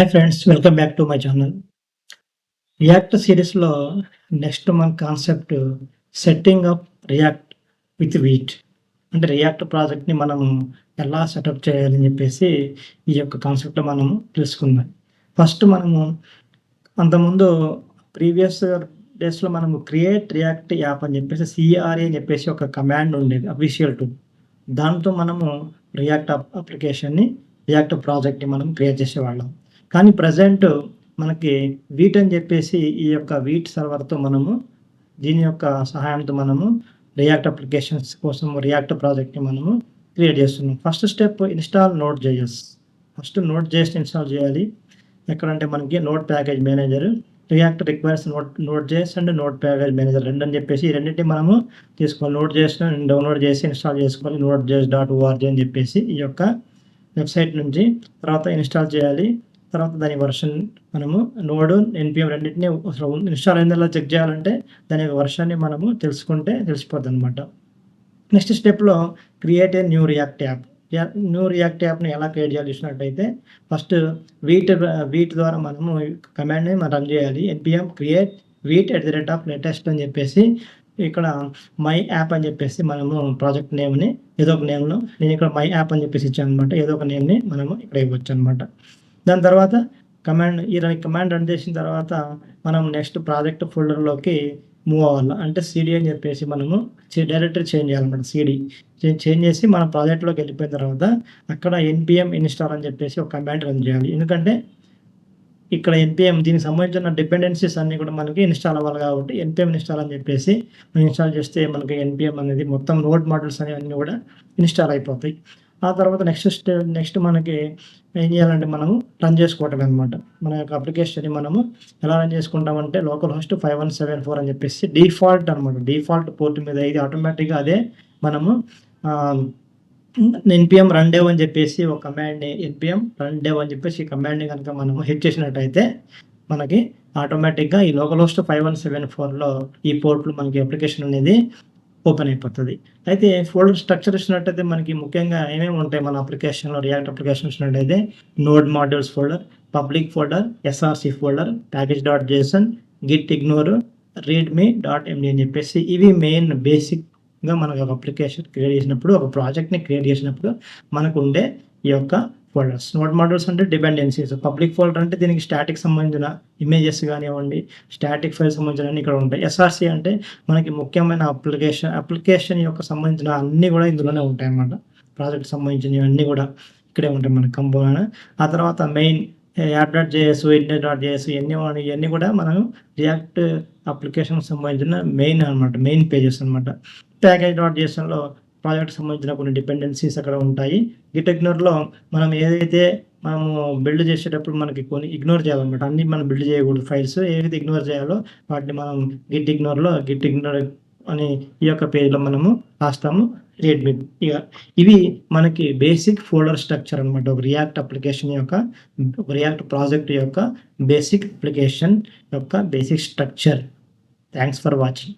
Hi friends, welcome back to my channel. React సిరీస్‌లో next మన concept setting up react with wheat. అంటే react ప్రాజెక్ట్‌ని మనము ఎలా సెటప్ చేయాలని చెప్పేసి ఈ యొక్క కాన్సెప్ట్‌లో మనము తెలుసుకుందాం. ఫస్ట్ మనము అంతకుముందు ప్రీవియస్ డేస్‌లో మనము క్రియేట్ రియాక్ట్ యాప్ అని చెప్పేసి సిఆర్ఏ అని చెప్పేసి ఒక కమాండ్ ఉండేది అఫీషియల్ టూల్. దాంతో మనము రియాక్ట్ అప్లికేషన్‌ని రియాక్ట్ ప్రాజెక్ట్‌ని మనం క్రియేట్ చేసేవాళ్ళం. కానీ ప్రెజెంట్ మనకి వీట్ అని చెప్పేసి ఈ యొక్క వీట్ సర్వర్‌తో మనము దీని యొక్క సహాయంతో మనము రియాక్ట్ అప్లికేషన్స్ కోసం రియాక్ట్ ప్రాజెక్ట్‌ని మనము క్రియేట్ చేస్తున్నాం. First step install నోడ్.js. First నోడ్.js install చేయాలి. ఎక్కడంటే మనకి node package manager react requires నోడ్.js and node package manager 2 అని చెప్పేసి ఈ రెండింటిని మనము తీసుకోవాలి. నోడ్.jsను డౌన్లోడ్ చేసి ఇన్‌స్టాల్ చేసుకోవాలి. node.js.org అని చెప్పేసి ఈ యొక్క వెబ్‌సైట్ నుంచి తర్వాత ఇన్‌స్టాల్ చేయాలి. తర్వాత దాని వర్షన్ మనము నోడ్, ఎన్‌పిఎం రెండింటిని అసలు ఇన్‌స్టాల్ అయిందో చెక్ చేయాలంటే దాని యొక్క వర్షన్‌ని మనము తెలుసుకుంటే తెలిసిపోద్దనమాట. నెక్స్ట్ స్టెప్‌లో create a new react app. New react యాప్‌ని ఎలా క్రియేట్ చేయాలి చూసినట్టయితే ఫస్ట్ వీట్ ద్వారా మనము కమాండ్‌ని రన్ చేయాలి. ఎన్‌పిఎం క్రియేట్ వీట్ @latest అని చెప్పేసి ఇక్కడ మై యాప్ అని చెప్పేసి మనము ప్రాజెక్ట్ నేమ్‌ని ఏదో ఒక నేమ్‌లో నేను ఇక్కడ మై యాప్ అని చెప్పేసి ఇచ్చాననమాట. ఏదో ఒక నేమ్‌ని మనము ఇక్కడ ఇవ్వొచ్చనమాట. దాని తర్వాత కమాండ్ రన్ చేసిన తర్వాత మనం నెక్స్ట్ ప్రాజెక్ట్ ఫోల్డర్‌లోకి మూవ్ అవ్వాలి. అంటే సీడీ అని చెప్పేసి మనము డైరెక్టరీ చేంజ్ చేయాలన్నమాట. సీడీ చేంజ్ చేసి మన ప్రాజెక్ట్‌లోకి వెళ్ళిపోయిన తర్వాత అక్కడ ఎన్‌పిఎం ఇన్‌స్టాల్ అని చెప్పేసి ఒక కమాండ్ రన్ చేయాలి. ఎందుకంటే ఇక్కడ ఎన్‌పిఎం దీనికి సంబంధించిన డిపెండెన్సీస్ అన్నీ కూడా మనకి ఇన్‌స్టాల్ అవ్వాలి కాబట్టి ఎన్‌పిఎం ఇన్‌స్టాల్ అని చెప్పేసి మనం ఇన్‌స్టాల్ చేస్తే మనకి ఎన్‌పిఎం అనేది మొత్తం నోడ్ మాడ్యూల్స్ అనేవన్నీ కూడా ఇన్‌స్టాల్ అయిపోతాయి. ఆ తర్వాత నెక్స్ట్ మనకి ఏం చేయాలంటే మనము రన్ చేసుకోవటమే అనమాట. మన యొక్క అప్లికేషన్‌ని మనము ఎలా రన్ చేసుకుంటామంటే లోకల్ హోస్ట్ 5174 అని చెప్పేసి డిఫాల్ట్ అనమాట. డిఫాల్ట్ పోర్ట్ మీద ఇది ఆటోమేటిక్‌గా అదే మనము ఎన్‌పిఎం రన్ డెవ్ అని చెప్పేసి ఒక కమాండ్‌ని ఎన్‌పిఎం రన్ డెవ్ అని చెప్పేసి ఈ కమాండ్‌ని కనుక మనము హిట్ చేసినట్టయితే మనకి ఆటోమేటిక్‌గా ఈ లోకల్ హోస్ట్ 5174లో ఈ పోర్ట్‌లో మనకి అప్లికేషన్ అనేది ఓపెన్ అయిపోతది. అయితే ఫోల్డర్ స్ట్రక్చర్ ఇచ్చినట్టయితే మనకి ముఖ్యంగా ఏమేమి ఉంటాయి మన అప్లికేషన్‌లో రియాక్ట్ అప్లికేషన్ ఇచ్చినట్టయితే node modules folder, public folder, SRC folder, package json, git ignore, readme.md అని చెప్పేసి ఇవి మెయిన్ బేసిక్‌గా మనకు ఒక అప్లికేషన్ క్రియేట్ చేసినప్పుడు ఒక ప్రాజెక్ట్‌ని క్రియేట్ చేసినప్పుడు మనకు ఉండే ఈ యొక్క ఫోల్డర్స్. నోడ్ మాడ్యూల్స్ అంటే డిపెండెన్సీస్. పబ్లిక్ ఫోల్డర్ అంటే దీనికి స్టాటిక్ సంబంధించిన ఇమేజెస్ కానివ్వండి, స్టాటిక్ ఫైల్స్ సంబంధించినవన్నీ ఇక్కడ ఉంటాయి. ఎస్ఆర్‌సి అంటే మనకి ముఖ్యమైన అప్లికేషన్ యొక్క సంబంధించిన అన్నీ కూడా ఇందులోనే ఉంటాయన్నమాట. ప్రాజెక్ట్‌కి సంబంధించినవన్నీ కూడా ఇక్కడే ఉంటాయి మనకి కంపోనెంట్. ఆ తర్వాత మెయిన్ యాప్.js, index.js ఇవన్నీ కూడా మనం రియాక్ట్ అప్లికేషన్‌కి సంబంధించిన మెయిన్ అనమాట. మెయిన్ పేజెస్ అనమాట. ప్యాకేజ్.jsonలో ప్రాజెక్ట్‌కి సంబంధించిన కొన్ని డిపెండెన్సీస్ అక్కడ ఉంటాయి. గిట్ ఇగ్నోర్‌లో మనం ఏదైతే మనము బిల్డ్ చేసేటప్పుడు మనకి కొన్ని ఇగ్నోర్ చేయాలన్నమాట. అన్నీ మనం బిల్డ్ చేయకూడదు ఫైల్స్. ఏవైతే ఇగ్నోర్ చేయాలో వాటిని మనం గిట్ ఇగ్నోర్ అని ఈ యొక్క పేజ్‌లో మనము రాస్తాము. రెడ్‌మి ఇవి మనకి బేసిక్ ఫోల్డర్ స్ట్రక్చర్ అనమాట. ఒక రియాక్ట్ అప్లికేషన్ యొక్క రియాక్ట్ ప్రాజెక్ట్ యొక్క బేసిక్ అప్లికేషన్ యొక్క basic structure. Thanks for watching.